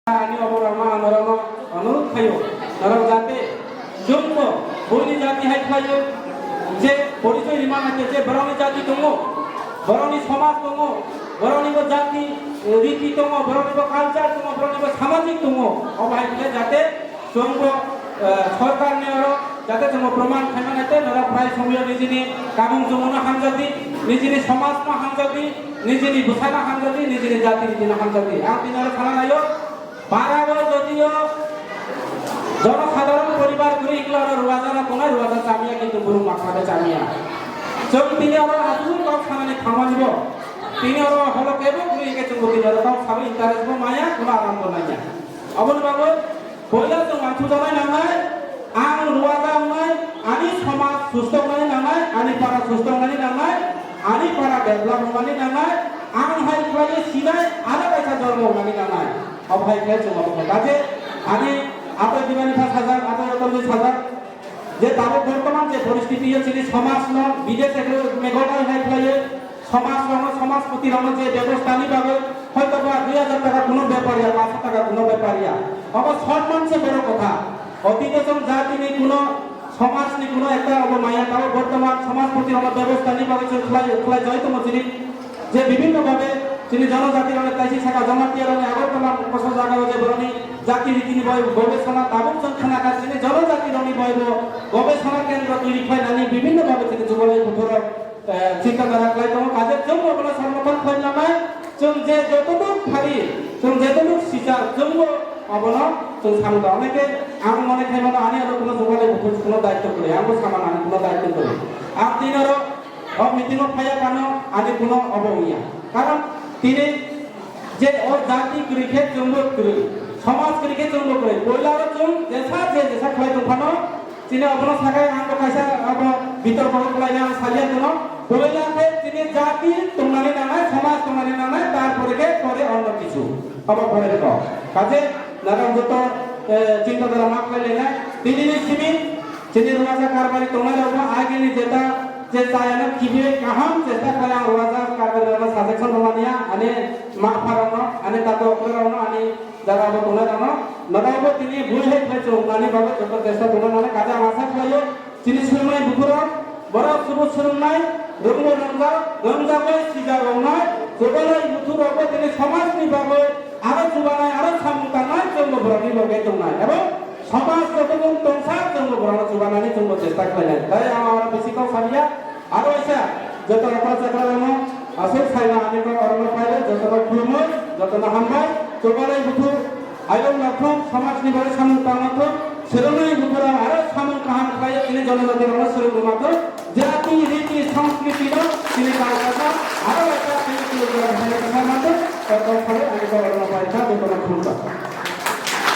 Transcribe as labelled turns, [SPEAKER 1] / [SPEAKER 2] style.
[SPEAKER 1] Ani orang orang kayu, orang jati, jumbo, boni jati hai kayu, je politik lima nanti je berani jati tunggu, berani samas tunggu, berani ko jati riti tunggu, berani ko culture tunggu, berani ko samajik tunggu, apa hai kita jati, jumbo सरकार ने और जाते जंगो प्रमाण खाना नेते नरा प्राय समय निजिनी कामं जमुना हामजाती निजिनी समाज ना हामजाती निजिनी बुसाना हामजाती निजिनी जाति निजिनी हामजाती आं तिनार खाना नायो बाराबो जदियो जनसाधारण परिवार गुरी इगला और रुवाजाना कोना रुवाजा चामिया किंतु बुरु माखादे चामिया जों तिनि और आदुल काव खानानि खामानिबो तिनि और हलो केबो गुरी के जों तिनि और काव खाबो इंटरेस्ट बो माया कुना आराम बनाया अबन बाबो पयला जों माथु जानाय नांनाय आं रुवाजा नांनाय आनि समाज सुस्थावनाय नांनाय आनि पारा सुस्थावनाय नांनाय आनि पारा डेभलप होनाय नांनाय आं हाय खालाय सिनाय आरो बायसा धर्म होनाय नांनाय अब हाय खालाय जों माबा काजे आनि आपे दिबानि 5000 आपे 40000 जे दाबो बर्तमान जे परिस्थिति আছে সমাজ ন বিদেশে মেঘটাই হাই খালায় সমাজ ন সমাজপতি রণ যে ব্যবস্থানি ভাবে হয়তো বা 2000 টাকা কোনো ব্যাপারিয়া 500 টাকা কোনো ব্যাপারিয়া अब সম্মান সে বড় কথা অতীতে যখন জাতি নি কোনো সমাজ নি কোনো একটা অবমায়া তাও বর্তমান সমাজপতি রণ ব্যবস্থানি ভাবে খলাই জয়তো মজিনি যে বিভিন্ন ভাবে তিনি জনজাতির অনেক তাইছি থাকা জমাতিয়ার অনেক আগরতলা কষ্ট জায়গা যে বরনি জাতি রীতি বয় গবেষণা তাবক সংখ্যা কাজ তিনি জনজাতির অনেক বয় গবেষণা কেন্দ্র তৈরি হয় নানি বিভিন্ন ভাবে তিনি যুবলাই পুত্র চিন্তাধারা খাই তো কাজের জন্য বলে সর্বপ্রথম হয় না जों जे যতটুক পারি जों যেতটুক শিখা जों অবল जों সামনে অনেকে আমি মনে খাই মানে আনি আর কোনো যুবলাই পুত্র কোনো দায়িত্ব করে আমি সামান আনি কোনো দায়িত্ব করে আর তিনর মিটিং ফায়া কানো আনি কোনো অবইয়া কারণ তিনি যে ও জাতি করিকে জঙ্গ করে সমাজ করিকে জঙ্গ করে পয়লার जों যেসা খাই দোকানো তিনি অবন সাগায় আঙ্গ কাইসা অব ভিতর বড় কলাইনা সালিয়া দনো পয়লাতে তিনি জাতি তোমারে নামে সমাজ তোমারে নামে তারপরে কে করে অন্য কিছু অব পরে দেখো কাজে নাগাম যত চিন্তাধারা মাপ কইলে না তিনি নিসিমি তিনি রোজা কারবারি তোমারে অব আগে নি যেটা যে চায়না কিবে কাহাম চেষ্টা করে রোজা কারবারি না সাজেকশন রমানিয়া আনে মা ফারানো আনে তাতো অপরানো আনে যারা তোমরা জানো নদাইব তিনি ভুল হয়ে গেছে নানি বাবা যত চেষ্টা তোমরা মানে কাজে আশা খাইও তিনি সুরমাই দুপুর বড় শুভ সুরমাই রঙ্গ রমজাবে সিজা রংনাই জোগালাই বুথুর অব তিনি সমাজ নিভাবে আরো জুবানাই আরো সামুতানাই জন্য বরনি লগে দংনাই এবং সমাজ যতজন তংসা জন্য বরন জুবানানি জন্য চেষ্টা করেন তাই আমার বেশি কম সামিয়া আরো এসা যত অপরাধ চাকরানো আসল সাইনা আমি তো অরণ পাইলে যত খুলমো যত হামবাই জোগালাই বুথুর আয়ন মাধ্যম সমাজ নিভাবে সামুতার মাধ্যম সেরনাই বুথুরা আরো সামু কাহান খাইয়ে তিনি জনজাতির অনুসরণ মাধ্যম জাতি রীতি সংস্কৃতি তিনি কালকাতা আরো একটা তিনি কিলোগ্রাম ভাইয়ের কথা মাধ্যম তখন ফলে আমি তো অরণ পাইছা যত খুলতা